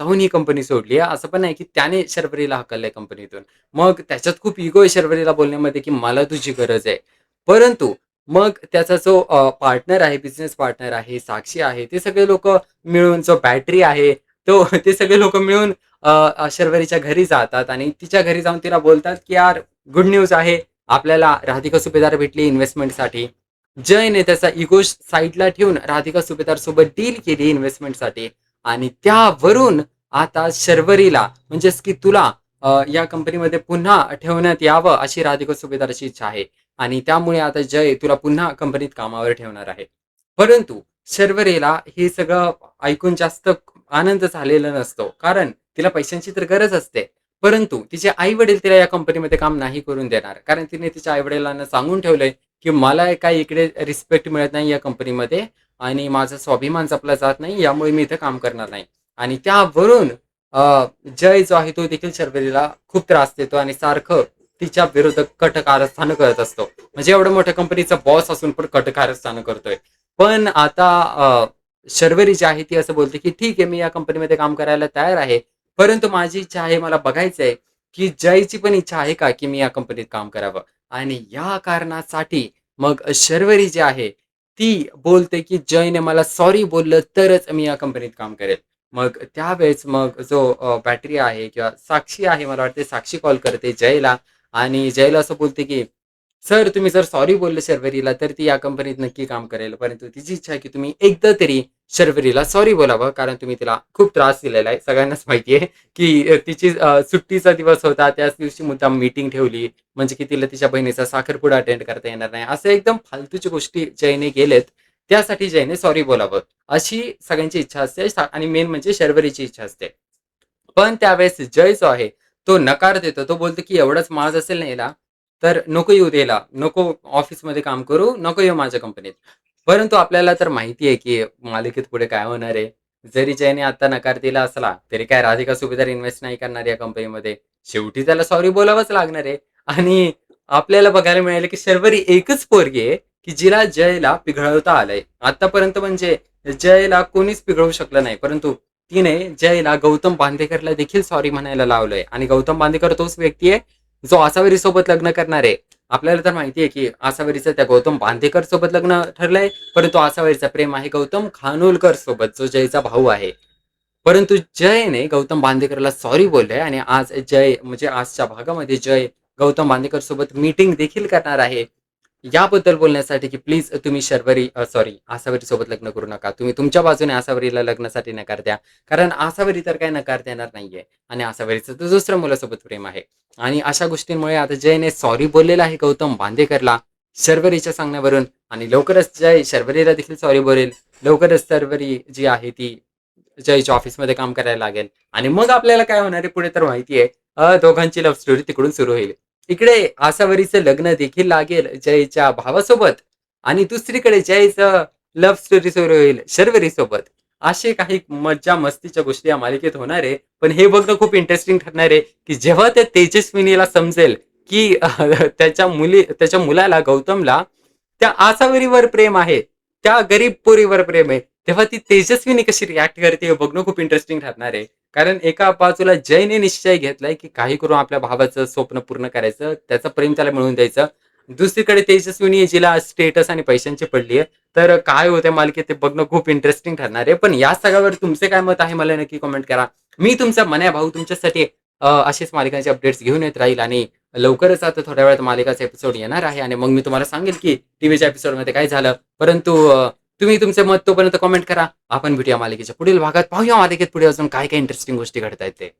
स्वतःहून ही कंपनी सोडली आहे. असं पण नाही की त्याने शर्वरीला हाकललंय कंपनीतून. मग त्याच्यात खूप इगो आहे शर्वरीला बोलण्यामध्ये की मला तुझी गरज आहे. परंतु मग त्याचा जो पार्टनर आहे, बिझनेस पार्टनर आहे, साक्षी आहे, ते सगळे लोकं मिळून जो बॅटरी आहे, तो ते सगळे लोकं मिळून शर्वरीच्या घरी जातात आणि तिच्या घरी जाऊन तिला बोलतात, की "यार गुड न्यूज आहे. आपल्याला राधिका सुभेदार भेटली इन्व्हेस्टमेंटसाठी." जयने त्याचा इगो साइडला ठेवून राधिका सुभेदार सोबत डील केली इन्व्हेस्टमेंटसाठी आणि त्यावरून आता शर्वरीला म्हणजेच की तुला या कंपनीमध्ये पुन्हा ठेवण्यात यावं अशी राधिका सुभेदारची इच्छा आहे आणि त्यामुळे आता जय तुला पुन्हा कंपनीत कामावर ठेवणार आहे. परंतु शर्वरीला हे सगळं ऐकून जास्त आनंद झालेला नसतो. कारण तिला पैशांची तर गरज असते. परंतु तिचे आई-वडील तिला या कंपनीमध्ये काम नाही करून देणार. कारण तिने तिच्या आई-वडिलांना सांगून ठेवलंय, की मला काही इकडे रिस्पेक्ट मिळत नाही या कंपनीमध्ये आणि माझा स्वाभिमान जपला जात नाही. यामुळे मी इथे काम करणार नाही. आणि त्यावरून जय जो आहे तो देखील शर्वरीला खूप त्रास देतो आणि सारखं तिच्या विरोधात कट कारस्थानं करत असतो. म्हणजे एवढं मोठ्या कंपनीचा बॉस असून पण कट कारस्थानं करतोय. पण आता शर्वरी जी आहे ती असं बोलते, की "ठीक आहे, मी या कंपनीमध्ये काम करायला तयार आहे. परंतु माझी इच्छा आहे, मला बघायचं आहे, की जयची पण इच्छा आहे का, की मी या कंपनीत काम करावं?" आणि या कारणासाठी मग शर्वरी जी आहे, ती बोलते, की "जयने मला सॉरी बोललं तरच मी या कंपनीत काम करेल." मग त्यावेळेस मग जो बॅटरी आहे किंवा साक्षी आहे, मला वाटते साक्षी कॉल करते जयला आणि जयला असं बोलते, की "सर, तुम्ही जर सॉरी बोलले शर्वरीला, तर ती या कंपनीत नक्की काम करेल. परंतु तिची इच्छा आहे, की तुम्ही एकदा तरी शर्वरीला सॉरी बोलावं, कारण तुम्ही तिला खूप त्रास दिलेला आहे. सगळ्यांनाच माहिती आहे, की तिची सुट्टीचा दिवस होता. त्याच दिवशी मुद्दाम मीटिंग ठेवली, म्हणजे की तिला तिच्या बहिणीचा साखरपुडा अटेंड करता येणार नाही. असं एकदम फालतूच्या गोष्टी जयने केल्यात. त्यासाठी जयने सॉरी बोलावं, अशी सगळ्यांची इच्छा असते आणि मेन म्हणजे शर्वरीची इच्छा असते. पण त्यावेळेस जय जो आहे, तो नकार देतो. तो बोलतो, की "एवढाच माज असेल ना याला, तर नको येऊ दे नको ऑफिसमध्ये काम करू, नको येऊ माझ्या कंपनीत." परंतु आपल्याला तर माहिती आहे, की मालिकेत पुढे काय होणार आहे. जरी जयने आता नकार दिला असला, तरी काय राधिका सुभेदार इन्व्हेस्ट नाही करणार या कंपनीमध्ये. शेवटी त्याला सॉरी बोलावंच लागणार आहे. आणि आपल्याला बघायला मिळालं, की शर्वरी एकच पोरगी आहे, की जिला जयला पिघळवता आलंय. आत्तापर्यंत म्हणजे जयला कोणीच पिघळवू शकलं नाही. परंतु तिने जयला गौतम बांदेकरला देखील सॉरी म्हणायला लावलंय आणि गौतम बांदेकर तोच व्यक्ती आहे, जो आसावरी सोबत लग्न करणार आहे. आपल्याला तर माहिती आहे, की आसावरीचं त्या गौतम बांदेकर सोबत लग्न ठरलंय, परंतु आसावरीचं प्रेम आहे गौतम खानोलकर सोबत, जो जयचा भाऊ आहे. परंतु जयने गौतम बांदेकरला सॉरी बोललाय आणि आज जय म्हणजे आजच्या भागामध्ये जय गौतम बांदेकर सोबत मीटिंग देखील करणार आहे. याबद्दल बोलण्यासाठी, की प्लीज तुम्ही सॉरी आसावरी सोबत लग्न करू नका. तुम्ही तुमच्या बाजूने आसावरीला लग्नासाठी नकार द्या. कारण आसावरी तर काही नकार देणार नाहीये आणि आसावरीचं तर दुसऱ्या मुलासोबत प्रेम आहे. आणि अशा गोष्टींमुळे आता जयने सॉरी बोललेला आहे गौतम बांदेकरला शर्वरीच्या सांगण्यावरून आणि लवकरच जय शर्वरीला देखील सॉरी बोलेल. लवकरच शर्वरी जी आहे ती जयच्या ऑफिसमध्ये काम करायला लागेल आणि मग आपल्याला काय होणार आहे पुढे तर माहिती आहे. दोघांची लव्ह स्टोरी तिकडून सुरू होईल. इकडे आसावरीचं लग्न देखील लागेल जयच्या भावासोबत आणि दुसरीकडे जयचं लव्ह स्टोरी सुरू होईल शर्वरी सोबत. असे काही मज्जा मस्तीच्या गोष्टी या मालिकेत होणार आहे. पण हे बघणं खूप इंटरेस्टिंग ठरणार आहे, की जेव्हा त्या तेजस्विनीला समजेल, की त्याच्या मुलाला गौतमला त्या आसावरीवर प्रेम आहे. त्या गरीब पोरीवर प्रेम आहे. तेव्हा ती तेजस्विनी कशी रिएक्ट करते हे बघणं खूप इंटरेस्टिंग ठरणार आहे. कारण एका बाजूला जयने निश्चय घेतलाय, की काही करून आपल्या भावाचं स्वप्न पूर्ण करायचं, त्याचं प्रेम त्याला मिळवून द्यायचं. दुसरीकडे तेजस्विनी जिला स्टेटस आणि पैशांची पडली आहे. तर काय होतंय मालिकेत ते बघणं खूप इंटरेस्टिंग ठरणार आहे. पण या सगळ्यावर तुमचे काय मत आहे मला नक्की कमेंट करा. मी तुमचा मन्या भाऊ तुमच्यासाठी असेच मालिकांचे अपडेट्स घेऊन येत राहील आणि लवकरच आता थोड्या वेळात मालिकाचा एपिसोड येणार आहे आणि मग मी तुम्हाला सांगेल, की टीव्हीच्या एपिसोडमध्ये काय झालं. परंतु तुम्ही तुमचे मत तोपर्यंत कमेंट करा. आपण भेटूया मालिकेच्या पुढील भागात. पाहूया मालिकेत पुढे अजून काय काय इंटरेस्टिंग गोष्टी घडतायत ते.